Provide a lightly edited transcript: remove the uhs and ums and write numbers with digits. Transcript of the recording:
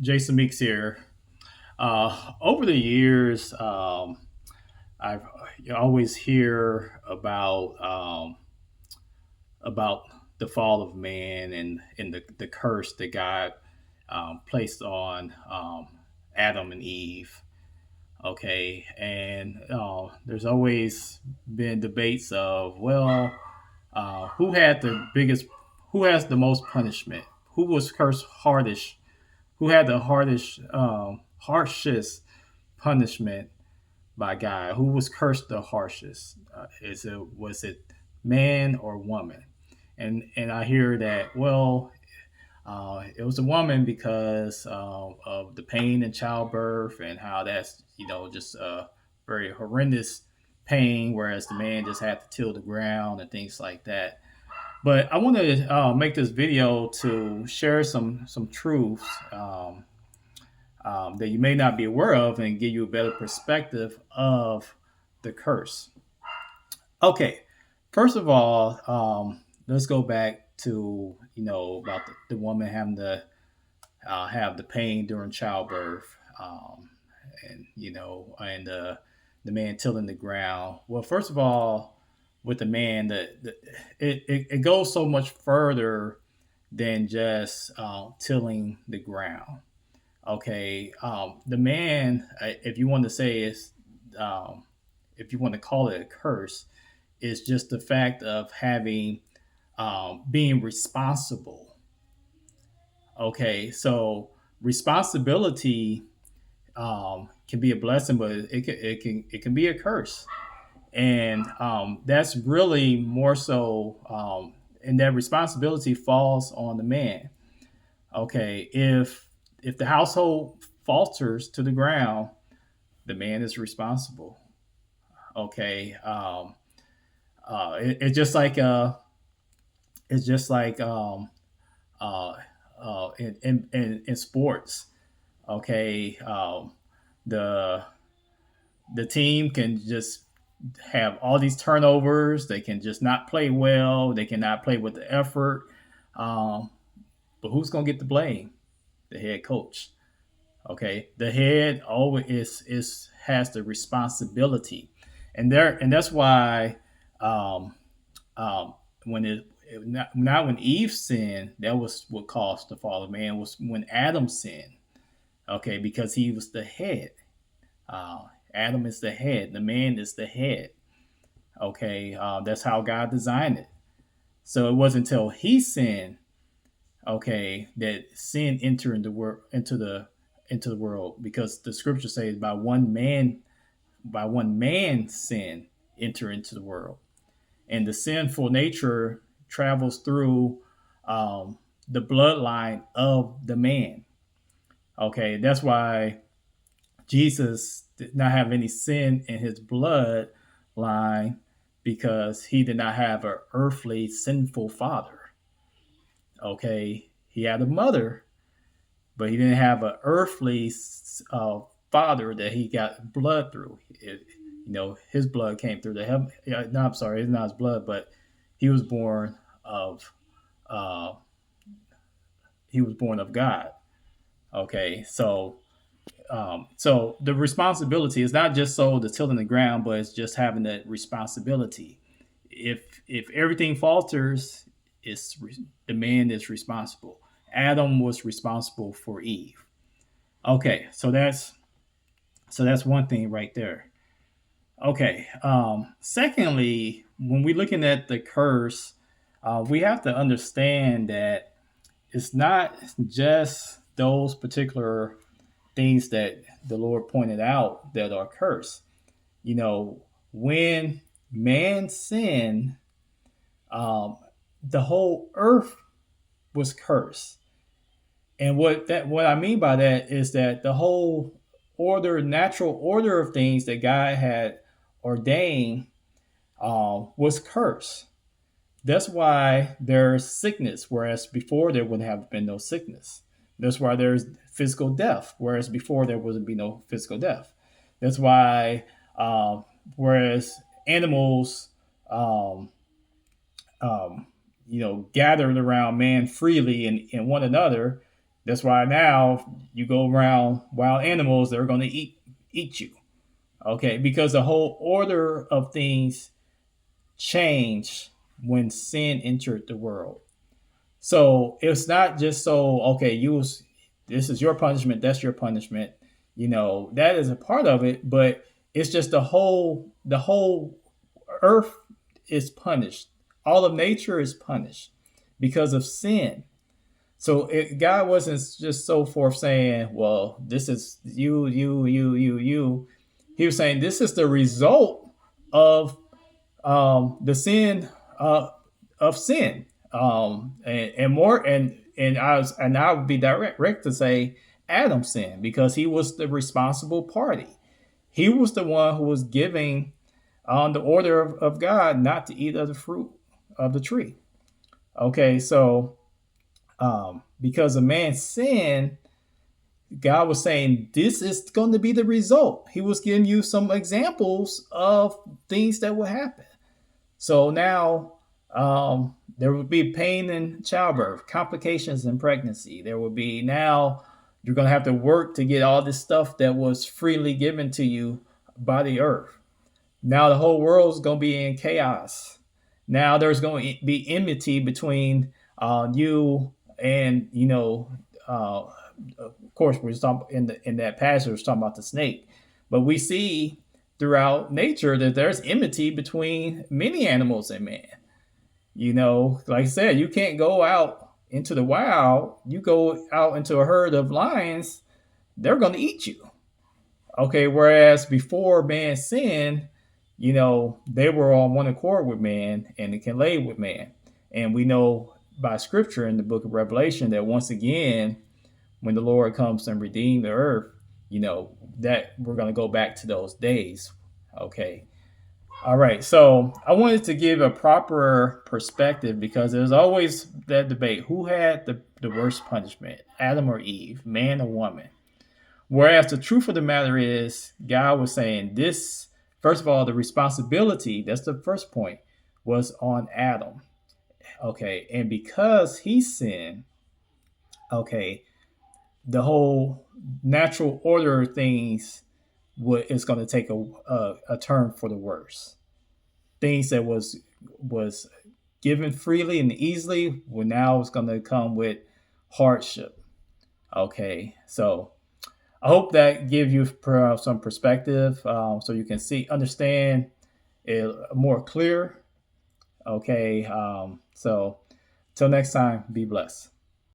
Jason Meeks here. Over the years, I've you always hear about the fall of man and the curse that God placed on Adam and Eve. Okay, and there's always been debates of who had the biggest, who has the most punishment, who was cursed hardest, who had the harshest punishment by God? Who was cursed the harshest? Was it man or woman? And I hear that it was a woman because of the pain in childbirth and how that's just a very horrendous pain, whereas the man just had to till the ground and things like that. But I want to make this video to share some truths that you may not be aware of and give you a better perspective of the curse. Okay, first of all, let's go back to about the woman having to have the pain during childbirth, and the man tilling the ground. Well, first of all, with the man, it goes so much further than just tilling the ground. Okay, the man, if you want to say is, if you want to call it a curse, is just the fact of having being responsible. Okay, so responsibility can be a blessing, but it can be a curse, and that's really more so, and that responsibility falls on the man. Okay, if the household falters to the ground, the man is responsible. Okay, it's just like it's just like uh, in sports. Okay, the the team can just have all these turnovers. They can just not play well. They cannot play with the effort. Um, but who's gonna get the blame? The head coach. Okay, the head always is has the responsibility, and that's why um, when not when Eve sinned, that was what caused the fall of man. Was when Adam sinned. Okay, because he was the head. Uh, Adam is the head. The man is the head. Okay, that's how God designed it. So it wasn't until he sinned, okay, that sin entered into the world, because the scripture says by one man sin enter into the world, and the sinful nature travels through the bloodline of the man. Okay, that's why Jesus did not have any sin in his bloodline, because he did not have an earthly sinful father. Okay, he had a mother, but he didn't have an earthly father that he got blood through. His blood came through the heaven. No, I'm sorry, it's not his blood, but he was born of uh, he was born of God. Okay, so the responsibility is not just so the tilling the ground, but it's just having that responsibility. If everything falters, the man is responsible. Adam was responsible for Eve. Okay, so that's one thing right there. Okay. Secondly, when we're looking at the curse, we have to understand that it's not just those particular things that the Lord pointed out that are cursed. When man sinned, um, the whole earth was cursed. And what I mean by that is that the whole natural order of things that God had ordained was cursed. That's why there's sickness, whereas before there wouldn't have been no sickness. That's why there's physical death, whereas before there wouldn't be no physical death. That's why, whereas animals, um, gathered around man freely and one another, That's why now you go around wild animals, they're going to eat you. Okay, because the whole order of things changed when sin entered the world. So it's not just so okay. This is your punishment. That's your punishment. That is a part of it, but it's just the whole earth is punished. All of nature is punished because of sin. So God wasn't just so forth saying, "Well, this is you, you, you, you, you." He was saying this is the result of the sin of sin, and more, and I would be direct to say Adam sinned because he was the responsible party. He was the one who was giving the order of God not to eat of the fruit of the tree. Okay, so because of man's sin, God was saying this is going to be the result. He was giving you some examples of things that will happen. So now there would be pain in childbirth, complications in pregnancy. There will be now you're going to have to work to get all this stuff that was freely given to you by the earth. Now the whole world is going to be in chaos. Now there's going to be enmity between you and of course we're talking in that passage we're talking about the snake, but we see throughout nature that there's enmity between many animals and man. Like I said, you can't go out into the wild. You go out into a herd of lions, they're going to eat you. Okay, whereas before man sinned, they were on one accord with man and it can lay with man. And we know by scripture in the book of Revelation that once again, when the Lord comes and redeem the earth, that we're going to go back to those days. Okay. All right. So I wanted to give a proper perspective because there's always that debate who had the worst punishment, Adam or Eve, man or woman. Whereas the truth of the matter is, God was saying this, first of all, the responsibility, that's the first point, was on Adam. Okay. And because he sinned, okay, the whole natural order of things is going to take a turn for the worse. Things that was given freely and easily, well, now it's going to come with hardship. Okay, so I hope that gives you some perspective, so you can understand it more clear. Okay, so till next time, be blessed.